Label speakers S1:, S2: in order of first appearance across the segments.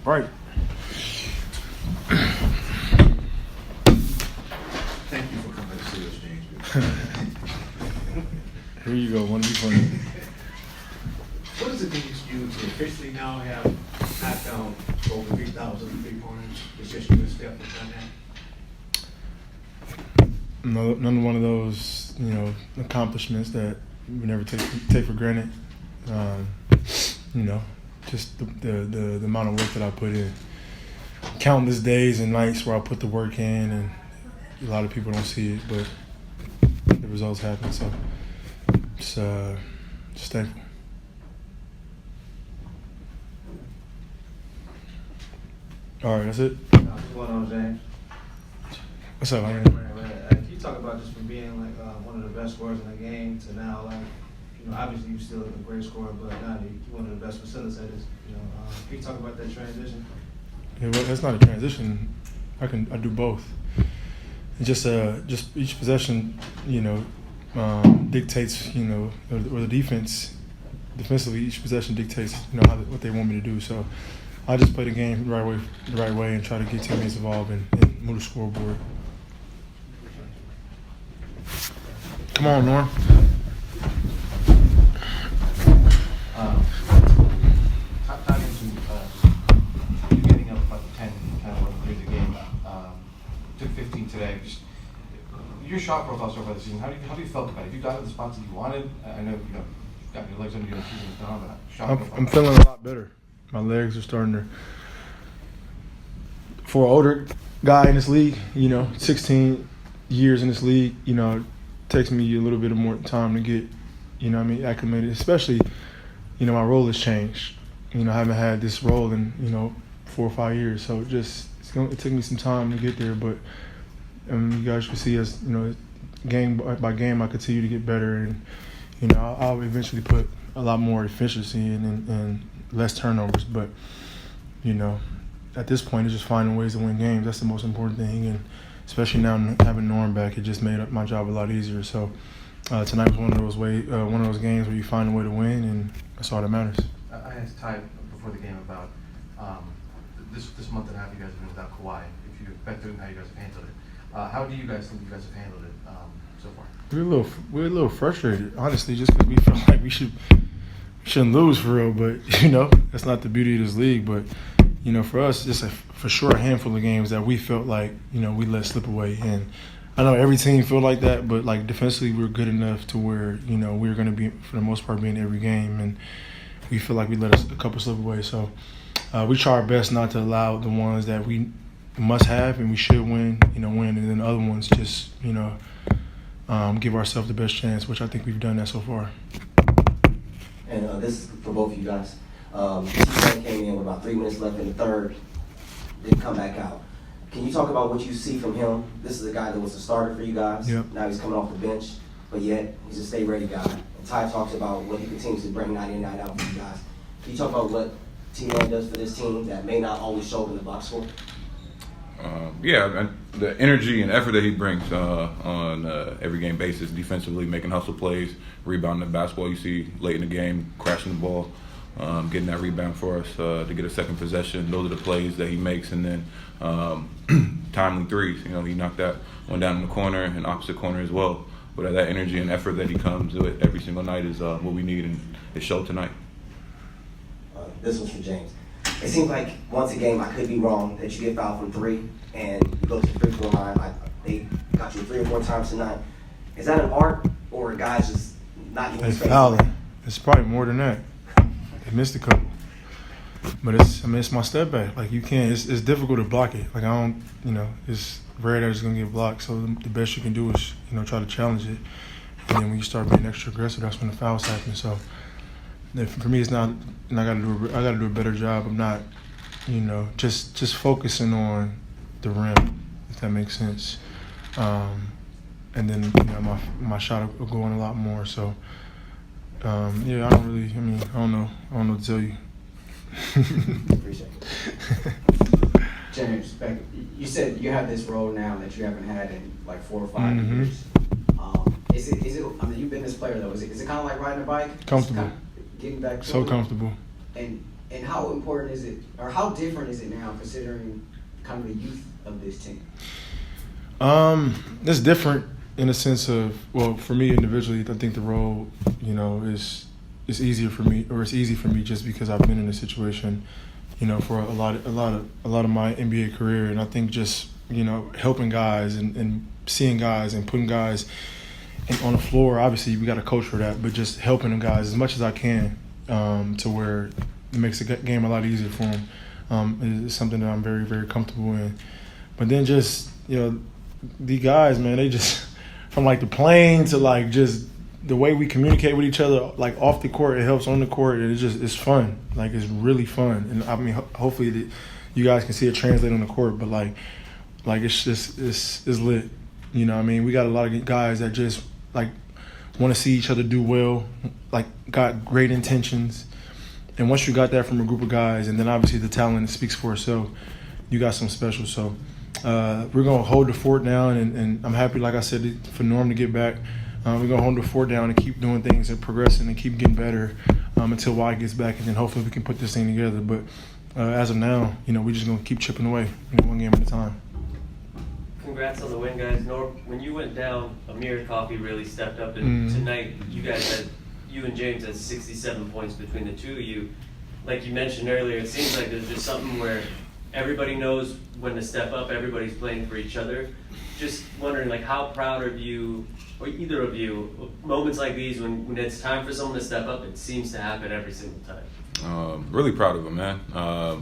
S1: Right.
S2: Thank you for coming to see us, James.
S1: Here you go. One to be funny.
S2: What does it mean to you to officially now have knocked down over 3,000 three-pointers? It's just you and Steph have done that?
S1: No, none one of those, accomplishments that we never take for granted. Just the amount of work that I put in. Countless days and nights where I put the work in, and a lot of people don't see it, but the results happen. So just thankful. All right, that's it.
S3: What's going on, James?
S1: What's up, man?
S3: Can you talk about just from being like one of the best scorers in the game to now, like, obviously you're still a great scorer, but now you're one of the best facilitators. Can you talk about that transition?
S1: Yeah, well, that's not a transition. I do both. And just each possession, dictates, or the defensively, each possession dictates, what they want me to do. So I just play the game the right way, and try to get teammates involved and move the scoreboard. Come on, Norm.
S4: Tying into you getting up about 10, kind of like the game, took 15 today. Just your shot profile so far this season. How do you felt about it? You got at the spots that you wanted. I know you got your legs under your season down, but shot profile.
S1: I'm feeling a lot better. My legs are starting to. For an older guy in this league, 16 years in this league, it takes me a little bit more time to get, acclimated. Especially, my role has changed. I haven't had this role in, 4 or 5 years. So it took me some time to get there. But you guys can see as, game by game, I continue to get better. And, I'll eventually put a lot more efficiency in and less turnovers. But, at this point, it's just finding ways to win games. That's the most important thing. And especially now having Norm back, it just made my job a lot easier. So tonight was one of those games where you find a way to win, and that's all that matters.
S4: I asked Ty before the game about this month and a half you guys have been without Kawhi. If you affected how you guys have handled it, how do you guys think you guys have handled it so far?
S1: We're a little frustrated, honestly, just because we feel like we shouldn't lose for real. But that's not the beauty of this league. But for us, it's for sure a handful of games that we felt like we let slip away. And I know every team feel like that, but like defensively, we're good enough to where we're going to be for the most part be in every game, and we feel like we let a couple slip away. So we try our best not to allow the ones that we must have and we should win, win, and then the other ones just give ourselves the best chance, which I think we've done that so far.
S5: And this is for both of you guys. T-Man came in with about 3 minutes left in the third, didn't come back out. Can you talk about what you see from him? This is a guy that was a starter for you guys.
S1: Yep.
S5: Now he's coming off the bench, but yet he's a stay-ready guy. And Ty talks about what he continues to bring night in, night out for you guys. Can you talk about what T-Man does for this team that may not always show up in the box score?
S6: The energy and effort that he brings on every game basis, defensively, making hustle plays, rebounding the basketball you see late in the game, crashing the ball, getting that rebound for us to get a second possession. Those are the plays that he makes, and then timely threes. He knocked that one down in the corner and opposite corner as well. But that energy and effort that he comes with every single night is what we need, and it showed tonight.
S5: This one's for James. It seems like once a game, I could be wrong, that you get fouled from 3 and you go to the free throw line. They got you 3 or 4 times tonight. Is that an art, or guys just not even
S1: They fouling? It's probably more than that. They missed a couple, but it's my step back. Like you can't. It's difficult to block it. Like I don't. It's rare that it's gonna get blocked. So the best you can do is try to challenge it. And then when you start being extra aggressive, that's when the fouls happen. So for me, it's not. And I gotta do a better job of not, just focusing on the rim, if that makes sense. And then my shot will go on a lot more. So I don't know what to tell you.
S5: Appreciate it.
S7: James, you said you have this role now that you haven't had in like 4 or 5 years. Is it? I mean, you've been this player though. Is it kind of like riding a bike?
S1: Comfortable.
S7: Getting back.
S1: So comfortable.
S7: And And how important is it, or how different is it now considering kind of the youth of this team?
S1: It's different in the sense of, well, for me individually, I think the role, is easier for me, or it's easy for me just because I've been in a situation, for a lot of my NBA career, and I think just helping guys and seeing guys and putting guys on the floor. Obviously, we got a coach for that, but just helping them guys as much as I can to where it makes the game a lot easier for them is something that I'm very, very comfortable in. But then just the guys, man, they just from like the plane to like just the way we communicate with each other, like off the court, it helps on the court, and it's fun. Like it's really fun, and I mean, hopefully you guys can see it translate on the court. But like it's just it's lit. You know what I mean? We got a lot of guys that just like want to see each other do well, like got great intentions. And once you got that from a group of guys, and then obviously the talent speaks for itself, you got something special. So we're going to hold the fort down, and I'm happy, like I said, for Norm to get back. We're going to hold the fort down and keep doing things and progressing and keep getting better until Wyatt gets back, and then hopefully we can put this thing together. But as of now, we're just going to keep chipping away, one game at a time.
S8: Congrats on the win, guys. Norm, when you went down, Amir Coffey really stepped up, and tonight you and James had 67 points between the two of you. Like you mentioned earlier, it seems like there's just something where everybody knows when to step up, everybody's playing for each other. Just wondering, like, how proud are you, or either of you, moments like these when it's time for someone to step up, it seems to happen every single time.
S6: Really proud of him, man.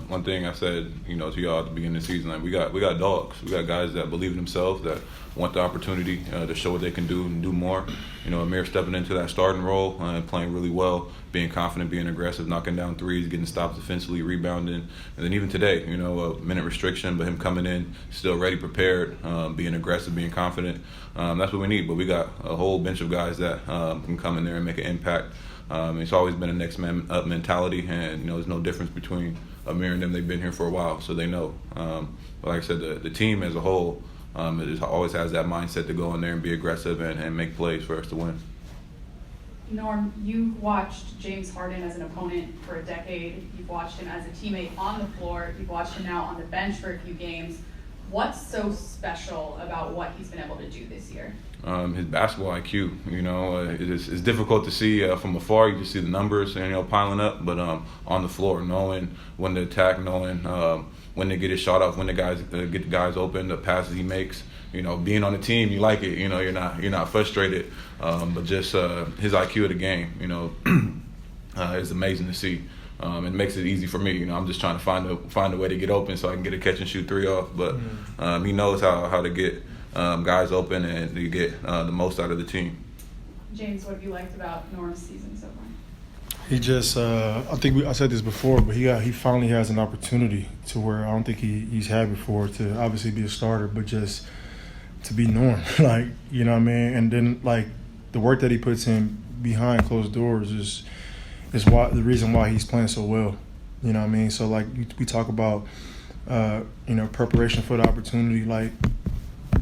S6: One thing I said, to y'all at the beginning of the season, like we got dogs. We got guys that believe in themselves, that want the opportunity to show what they can do and do more. Amir stepping into that starting role and playing really well, being confident, being aggressive, knocking down threes, getting stops defensively, rebounding. And then even today, a minute restriction, but him coming in still ready, prepared, being aggressive, being confident. That's what we need. But we got a whole bench of guys that can come in there and make an impact. It's always been a next man up mentality, and there's no difference between Amir and them. They've been here for a while, so they know. But like I said, the team as a whole always has that mindset to go in there and be aggressive and make plays for us to win.
S9: Norm, you've watched James Harden as an opponent for a decade. You've watched him as a teammate on the floor. You've watched him now on the bench for a few games. What's so special about what he's been able to do this year?
S6: His basketball IQ, it's difficult to see from afar. You just see the numbers, piling up, but on the floor, knowing when to attack, knowing when to get his shot off, when the guys get the guys open, the passes he makes. Being on the team, you like it. You're not frustrated, but just his IQ of the game, is amazing to see. It makes it easy for me. I'm just trying to find a way to get open so I can get a catch and shoot three off. But he knows how to get guys open and to get the most out of the team.
S9: James, what have you liked about Norm's season so far?
S1: He just, I said this before, but he finally has an opportunity to where I don't think he's had before to obviously be a starter, but just to be Norm, what I mean? And then the work that he puts in behind closed doors is why the reason why he's playing so well. You know what I mean? So we talk about preparation for the opportunity.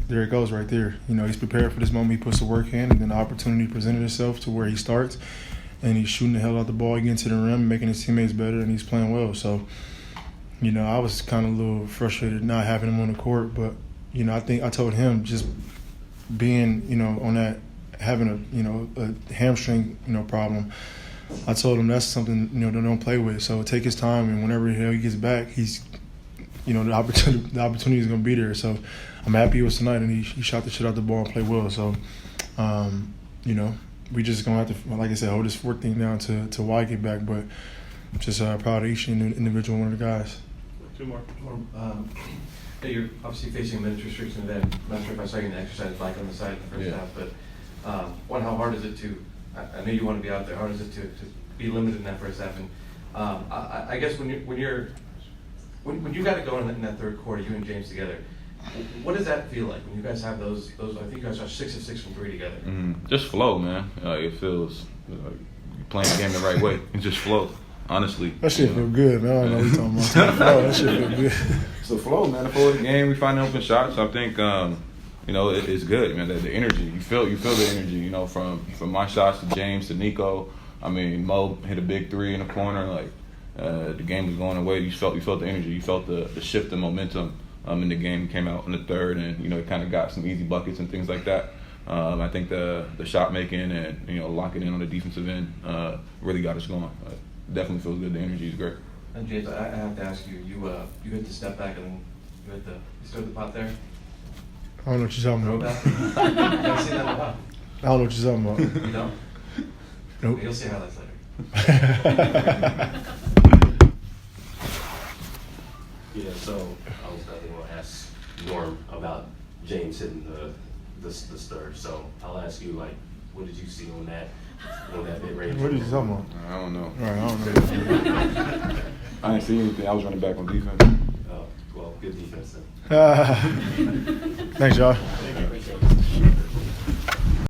S1: There it goes right there. He's prepared for this moment. He puts the work in, and then the opportunity presented itself to where he starts, and he's shooting the hell out the ball, getting to the rim, making his teammates better, and he's playing well. So, I was kind of a little frustrated not having him on the court, but I think I told him just being on that, having a hamstring problem. I told him that's something they don't play with. So take his time, and whenever he gets back, he's the opportunity is gonna be there. So I'm happy it was tonight, and he shot the shit out the ball and played well. So we just gonna have to, like I said, hold this fort thing down to Wyatt get back. But just proud of each individual one of the guys.
S4: Two more. You're obviously facing a minutes restriction event. I'm not sure if I saw you in the exercise bike on the side in the first half, but one, how hard is it to? I know you want to be out there. How hard is it to be limited in that first half? And I guess when you got to go in that third quarter, you and James together, what does that feel like when you guys have those? I think you guys are 6 of 6 from 3 together.
S6: Just flow, man. It feels like you're playing the game the right way. It just flows. Honestly,
S1: that shit feel good, man. I don't know what you're talking about. That shit feel good.
S6: It's the flow, man. The flow of the game. We find open shots. I think it's good, man. The energy. You feel the energy. From my shots to James to Nico. I mean, Mo hit a big three in the corner. the game was going away. You felt the energy. You felt the shift in momentum in the game. Came out in the third, and it kind of got some easy buckets and things like that. I think the shot making and locking in on the defensive end really got us going. Definitely feels good. The energy is great.
S4: And James, I have to ask you. You hit the step back and then you stirred the pot there.
S1: I don't know what you're talking
S4: Throw
S1: about.
S4: back. I haven't seen that in a while.
S1: I don't know what you're talking about.
S4: You don't?
S1: Nope.
S4: You'll see highlights later.
S10: Yeah, so I was definitely going to ask Norm about James hitting the stir. So I'll ask you, like, what did you see on that mid-range?
S1: What are you talking about?
S6: I don't know.
S1: All right, I don't know.
S6: I didn't see anything. I was running back on defense.
S10: Well, good defense then.
S1: Thanks, y'all.